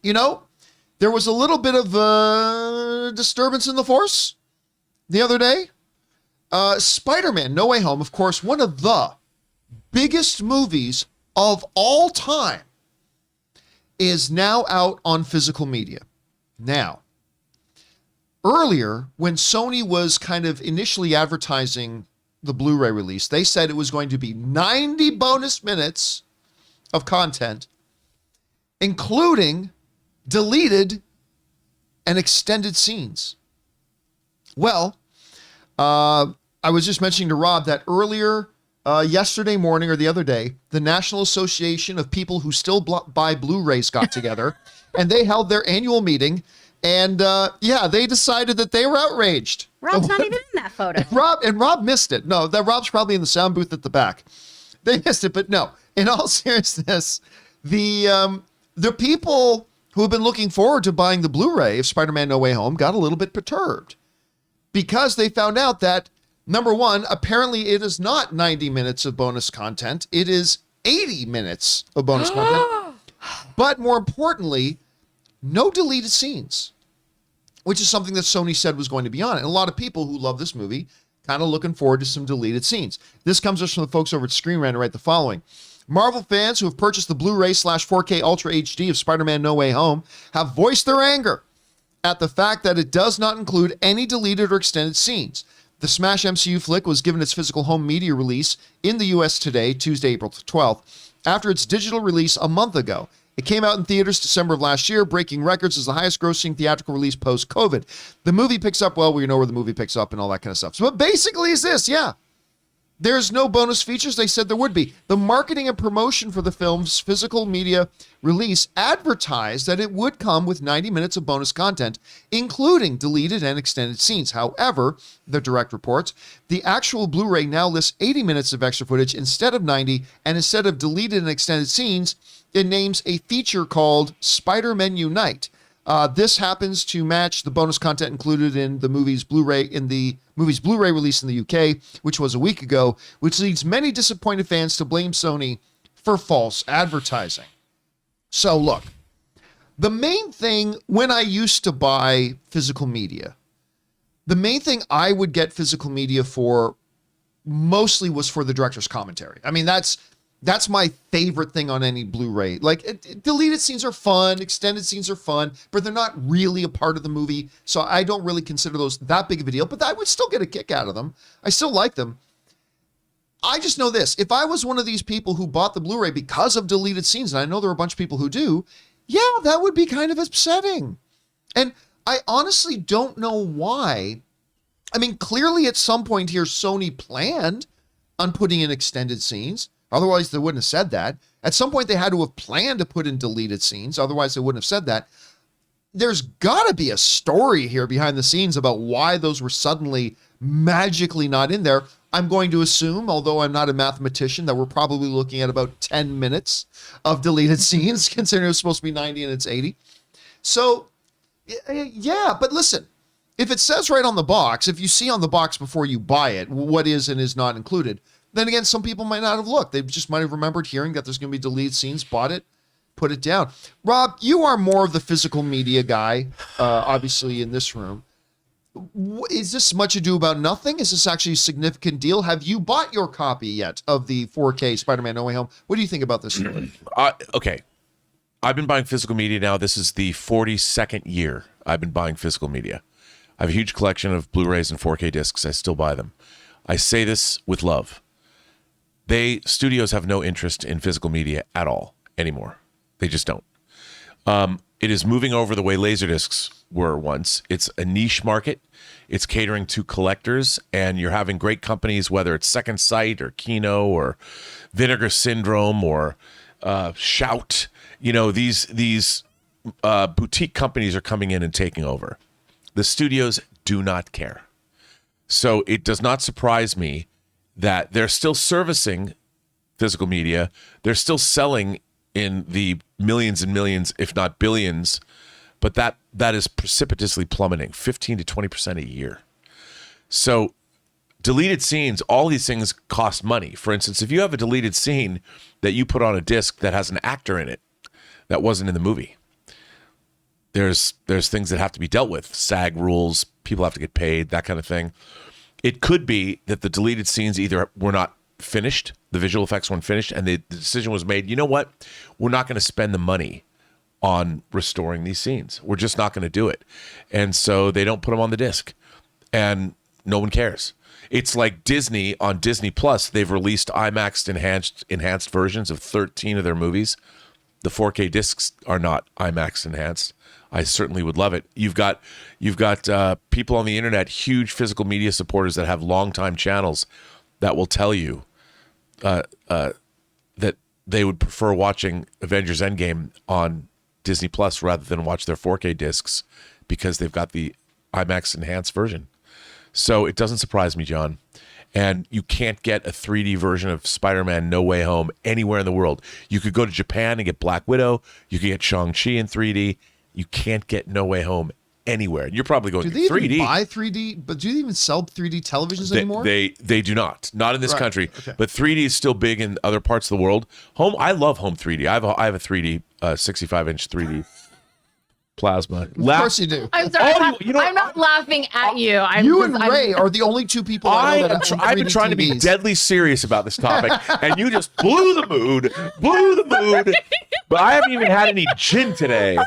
You know, there was a little bit of disturbance in the force the other day. Spider-Man No Way Home, of course, one of the biggest movies of all time, is now out on physical media. Now, earlier, when Sony was kind of initially advertising the Blu-ray release, they said it was going to be 90 bonus minutes of content, including deleted and extended scenes. Well, I was just mentioning to Rob that earlier yesterday morning or the other day, the National Association of People Who Still Buy Blu-rays got together and they held their annual meeting. And they decided that they were outraged. Rob's not even in that photo. Rob missed it. No, that Rob's probably in the sound booth at the back. They missed it, but no. In all seriousness, the people who have been looking forward to buying the Blu-ray of Spider-Man No Way Home got a little bit perturbed because they found out that, number one, apparently it is not 90 minutes of bonus content. It is 80 minutes of bonus content. But more importantly, no deleted scenes, which is something that Sony said was going to be on it. And a lot of people who love this movie kind of looking forward to some deleted scenes. This comes us from the folks over at Screen Rant to write the following. Marvel fans who have purchased the Blu-ray / 4K Ultra HD of Spider-Man No Way Home have voiced their anger at the fact that it does not include any deleted or extended scenes. The Smash MCU flick was given its physical home media release in the US today, Tuesday, April 12th, after its digital release a month ago. It came out in theaters December of last year, breaking records as the highest grossing theatrical release post-COVID. The movie picks up, well, we know where the movie picks up and all that kind of stuff. So what basically is this, there's no bonus features. They said there would be. The marketing and promotion for the film's physical media release advertised that it would come with 90 minutes of bonus content, including deleted and extended scenes. However, the Direct reports, the actual Blu-ray now lists 80 minutes of extra footage instead of 90, and instead of deleted and extended scenes, it names a feature called Spider-Man Unite. This happens to match the bonus content included in the movie's Blu-ray release in the UK, which was a week ago, which leads many disappointed fans to blame Sony for false advertising. So look, the main thing when I used to buy physical media, the main thing I would get physical media for mostly was for the director's commentary. I mean, that's my favorite thing on any Blu-ray. Like, deleted scenes are fun, extended scenes are fun, but they're not really a part of the movie. So I don't really consider those that big of a deal, but I would still get a kick out of them. I still like them. I just know this. If I was one of these people who bought the Blu-ray because of deleted scenes, and I know there are a bunch of people who do, that would be kind of upsetting. And I honestly don't know why. I mean, clearly at some point here, Sony planned on putting in extended scenes. Otherwise, they wouldn't have said that. At some point, they had to have planned to put in deleted scenes. Otherwise, they wouldn't have said that. There's got to be a story here behind the scenes about why those were suddenly magically not in there. I'm going to assume, although I'm not a mathematician, that we're probably looking at about 10 minutes of deleted scenes, considering it was supposed to be 90 and it's 80. So, but listen, if it says right on the box, if you see on the box before you buy it what is and is not included, then again, some people might not have looked. They just might have remembered hearing that there's going to be deleted scenes, bought it, put it down. Rob, you are more of the physical media guy, obviously, in this room. Is this much ado about nothing? Is this actually a significant deal? Have you bought your copy yet of the 4K Spider-Man No Way Home? What do you think about this story? Okay. I've been buying physical media now. This is the 42nd year I've been buying physical media. I have a huge collection of Blu-rays and 4K discs. I still buy them. I say this with love. Studios have no interest in physical media at all anymore. They just don't. It is moving over the way Laserdiscs were once. It's a niche market. It's catering to collectors, and you're having great companies, whether it's Second Sight or Kino or Vinegar Syndrome or Shout. You know, these boutique companies are coming in and taking over. The studios do not care. So it does not surprise me that they're still servicing physical media. They're still selling in the millions and millions, if not billions, but that is precipitously plummeting, 15 to 20% a year. So deleted scenes, all these things cost money. For instance, if you have a deleted scene that you put on a disc that has an actor in it that wasn't in the movie, there's things that have to be dealt with, SAG rules, people have to get paid, that kind of thing. It could be that the deleted scenes either were not finished, the visual effects weren't finished, and the decision was made, you know what, we're not going to spend the money on restoring these scenes. We're just not going to do it. And so they don't put them on the disc, and no one cares. It's like Disney on Disney Plus. They've released IMAX enhanced versions of 13 of their movies. The 4K discs are not IMAX enhanced. I certainly would love it. You've got people on the internet, huge physical media supporters that have longtime channels that will tell you that they would prefer watching Avengers Endgame on Disney Plus rather than watch their 4K discs because they've got the IMAX enhanced version. So it doesn't surprise me, John. And you can't get a 3D version of Spider-Man No Way Home anywhere in the world. You could go to Japan and get Black Widow. You could get Shang-Chi in 3D. You can't get No Way Home anywhere. You're probably going Do to they 3D. even buy 3D? But do they even sell 3D televisions anymore? They do not. Not in this Right, country. okay. But 3D is still big in other parts of the world. I love home 3D. I have a 3D 65-inch 3D plasma. Of course you do. I'm sorry. Oh, I'm not laughing at you. You and Ray are the only two people I know that own I've been 3D trying to be TVs. deadly serious about this topic, and you just blew the mood. But I haven't even had any gin today.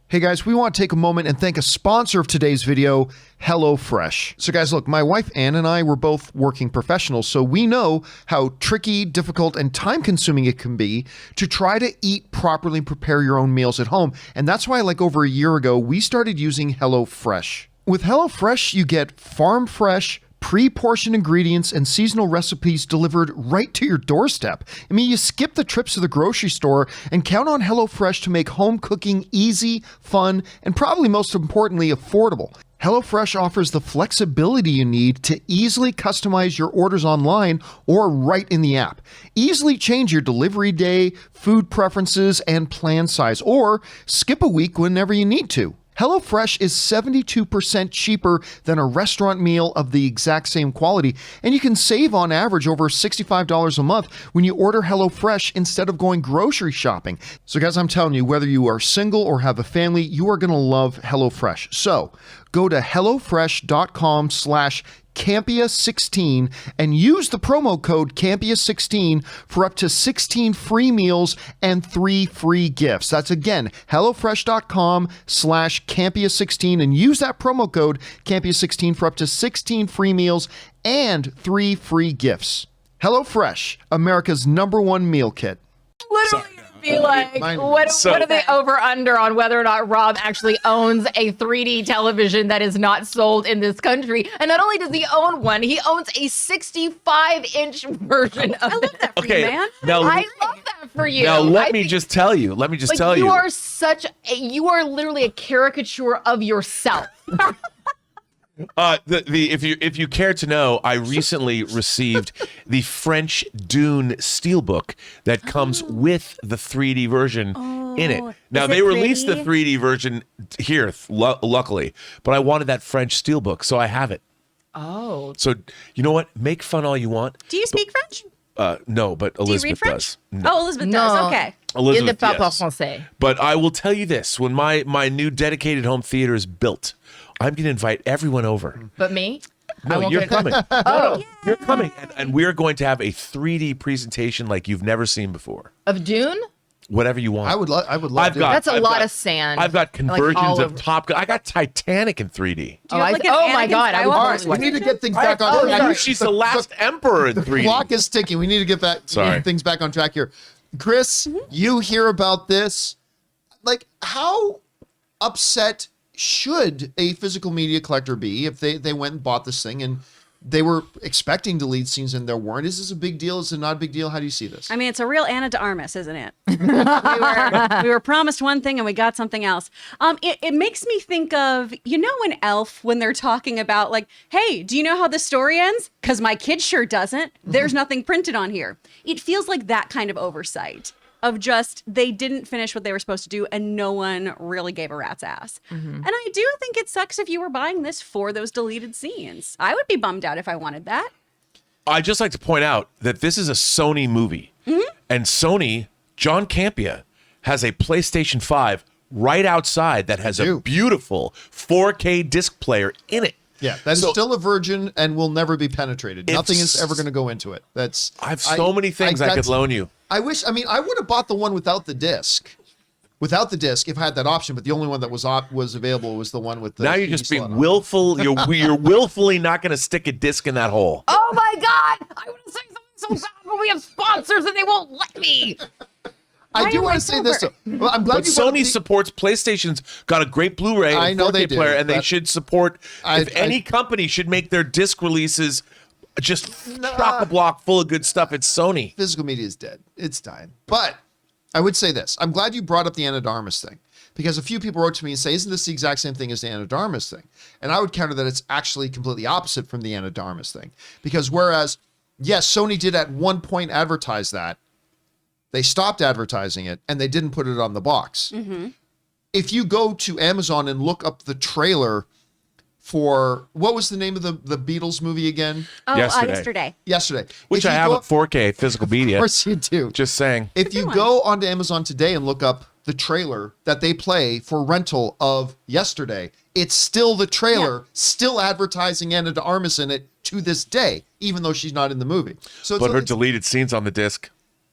Hey guys, we want to take a moment and thank a sponsor of today's video, HelloFresh. So guys, look, my wife Ann and I were both working professionals, so we know how tricky, difficult, and time-consuming it can be to try to eat properly and prepare your own meals at home. And that's why, like over a year ago, we started using HelloFresh. With HelloFresh, you get farm-fresh, pre-portioned ingredients and seasonal recipes delivered right to your doorstep. I mean, you skip the trips to the grocery store and count on HelloFresh to make home cooking easy, fun, and probably most importantly, affordable. HelloFresh offers the flexibility you need to easily customize your orders online or right in the app. Easily change your delivery day, food preferences, and plan size, or skip a week whenever you need to. HelloFresh is 72% cheaper than a restaurant meal of the exact same quality, and you can save on average over $65 a month when you order HelloFresh instead of going grocery shopping. So guys, I'm telling you, whether you are single or have a family, you are going to love HelloFresh. So go to HelloFresh.com/Campea16 and use the promo code Campea16 for up to 16 free meals and 3 free gifts. That's again, HelloFresh.com/Campea16 and use that promo code Campea16 for up to 16 free meals and 3 free gifts. HelloFresh, America's #1 meal kit. Literally be like, what are they over under on whether or not Rob actually owns a 3D television that is not sold in this country? And not only does he own one, he owns a 65-inch version of I love that for you, man. Now, I love that for you. now let I me think- just tell you. Let me just like, tell you. you are literally a caricature of yourself. If you care to know, I recently received the French Dune Steelbook that comes with the 3D version in it. Now is they it released the pretty? 3D version here, luckily, but I wanted that French Steelbook, so I have it. Oh. So you know what? Make fun all you want. Do you speak French? No, but Do you read Elizabeth French? does. No. Oh, Elizabeth does. Okay. Elizabeth, Il ne parle pas yes. français. But I will tell you this: when my new dedicated home theater is built, I'm going to invite everyone over. But me? No, won't you're get- coming. Oh, You're coming, and we're going to have a 3D presentation like you've never seen before. of Dune? Whatever you want. I would love I've to. got- That's a I've lot got- of sand. I've got Like, conversions all of over. Top Gun. I got Titanic in 3D. Do you Oh, have like an oh my Anakin God, I would Skywalker All right, we need to get things back on track. Oh, she's the last emperor in 3D. Clock is ticking. We need to get things back on track here. Chris, you hear about this? Like, how upset should a physical media collector be if they went and bought this thing and they were expecting deleted scenes and there weren't? Is this a big deal? Is it not a big deal? How do you see this? I mean, it's a real Anna de Armas, isn't it? we were promised one thing and we got something else. It makes me think of, you know, in Elf, when they're talking about like, hey, do you know how the story ends? Because my kid sure doesn't. There's nothing printed on here. It feels like that kind of oversight of just they didn't finish what they were supposed to do and no one really gave a rat's ass. And I do think it sucks if you were buying this for those deleted scenes. I would be bummed out if I wanted that. I'd just like to point out that this is a Sony movie. And Sony, John Campea, has a PlayStation 5 right outside that has a beautiful 4K disc player in it. Yeah, that is still a virgin and will never be penetrated. Nothing is ever going to go into it. I have so many things I could loan you. I would have bought the one without the disc. Without the disc, if I had that option, but the only one that was available was the one with the. Now you're just being willful. You're willfully not going to stick a disc in that hole. Oh my God! I want to say something so bad, but we have sponsors and they won't let me. I do want to say this. Well, I'm glad Sony supports PlayStation's got a great Blu-ray and 4K player, and they should support. If any company should make their disc releases just chock-a-block full of good stuff, it's Sony. Physical media is dead. It's dying. But I would say this. I'm glad you brought up the Ana de Armas thing, because a few people wrote to me and say, isn't this the exact same thing as the Ana de Armas thing? And I would counter that it's actually completely opposite from the Ana de Armas thing. Because whereas, yes, Sony did at one point advertise that, they stopped advertising it and they didn't put it on the box. Mm-hmm. If you go to Amazon and look up the trailer for, what was the name of the Beatles movie again? Oh, Yesterday. Which I have at 4K physical media. Of course you do. Just saying. If you go onto Amazon today and look up the trailer that they play for rental of Yesterday, it's still the trailer, still advertising Ana de Armas in it to this day, even though she's not in the movie. So, but her deleted scenes on the disc.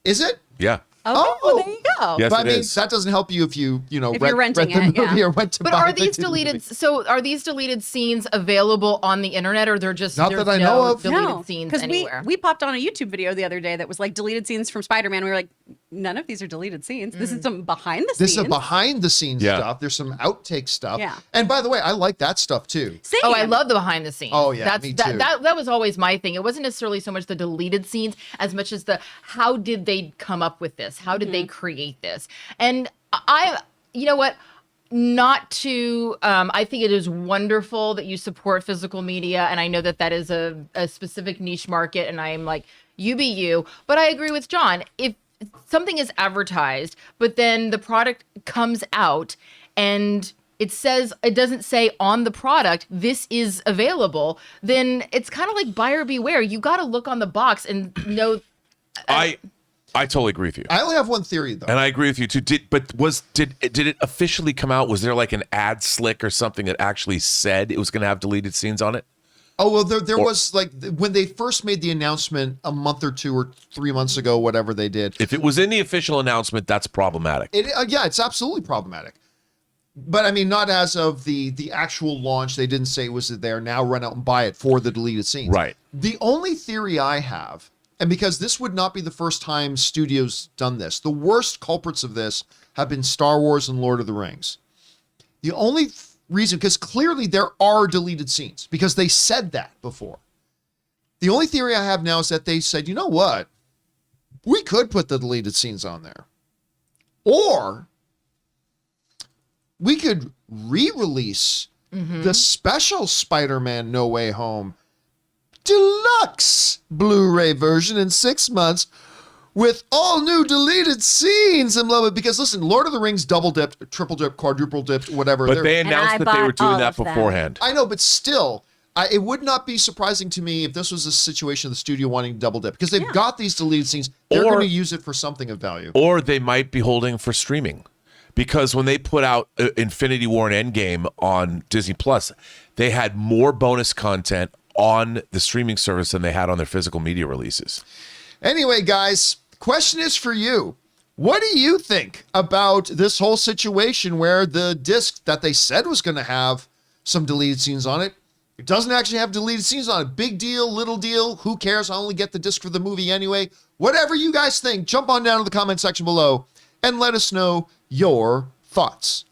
Is it? Yeah. Oh, well, there you go. Yes, but it is. that doesn't help you if you if you're renting rent the movie or went to But buy are it these to the movie. deleted? So are these deleted scenes available on the internet, or they're just Not there's that I know of. deleted scenes anywhere? We popped on a YouTube video the other day that was like deleted scenes from Spider-Man. We were like, none of these are deleted scenes. This is some behind the scenes. This is a behind the scenes stuff. There's some outtake stuff. Yeah. And by the way, I like that stuff too. Same. Oh, I love the behind the scenes. Oh, yeah, me too. That was always my thing. It wasn't necessarily so much the deleted scenes as much as the how did they come up with this? How did they create this? And you know what? Not to, I think it is wonderful that you support physical media. And I know that that is a specific niche market. And I am like, you be you. But I agree with John. If something is advertised, but then the product comes out and it doesn't say on the product, this is available, then it's kind of like buyer beware. You got to look on the box and know. I totally agree with you. I only have one theory though. And I agree with you too. Did it officially come out? Was there like an ad slick or something that actually said it was going to have deleted scenes on it? Oh, well, there was like when they first made the announcement a month or 2 or 3 months ago, whatever they did. If it was in the official announcement, that's problematic. Yeah, it's absolutely problematic. But I mean, not as of the actual launch. They didn't say it was there. Now run out and buy it for the deleted scenes. Right. The only theory I have, and because this would not be the first time studios done this, the worst culprits of this have been Star Wars and Lord of the Rings. The only reason, because clearly there are deleted scenes, because they said that before. The only theory I have now is that they said, you know what? We could put the deleted scenes on there. Or we could re-release the special Spider-Man No Way Home deluxe Blu-ray version in 6 months with all new deleted scenes and blah, blah. Because listen, Lord of the Rings double dipped, triple dipped, quadruple dipped, whatever. But they announced that they were doing that beforehand. I know, but still, it would not be surprising to me if this was a situation of the studio wanting to double dip, because they've got these deleted scenes. They're going to use it for something of value. Or they might be holding for streaming. Because when they put out Infinity War and Endgame on Disney Plus, they had more bonus content on the streaming service than they had on their physical media releases. Anyway, guys, question is for you. What do you think about this whole situation where the disc that they said was going to have some deleted scenes on it, it doesn't actually have deleted scenes on it? Big deal, little deal, who cares? I only get the disc for the movie anyway. Whatever you guys think, jump on down to the comment section below and let us know your thoughts.